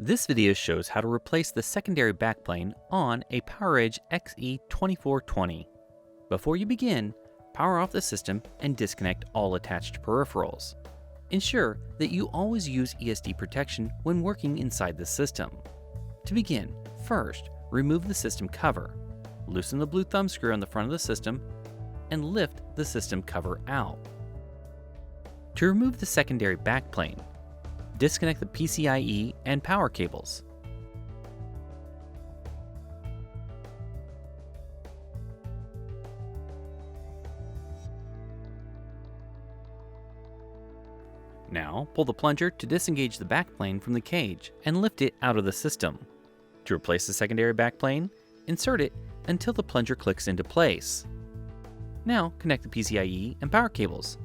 This video shows how to replace the secondary backplane on a PowerEdge XE2420. Before you begin, power off the system and disconnect all attached peripherals. Ensure that you always use ESD protection when working inside the system. To begin, first, remove the system cover. Loosen the blue thumb screw on the front of the system and lift the system cover out. To remove the secondary backplane, disconnect the PCIe and power cables. Now, pull the plunger to disengage the backplane from the cage and lift it out of the system. To replace the secondary backplane, insert it until the plunger clicks into place. Now, connect the PCIe and power cables.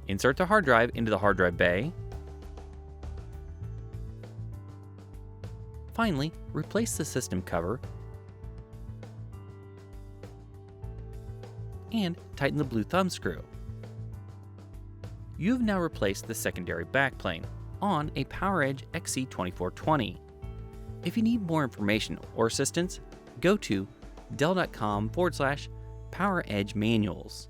Insert the hard drive into the hard drive bay. Finally, replace the system cover and tighten the blue thumb screw. You have now replaced the secondary backplane on a PowerEdge XE2420. If you need more information or assistance, go to dell.com/PowerEdge manuals.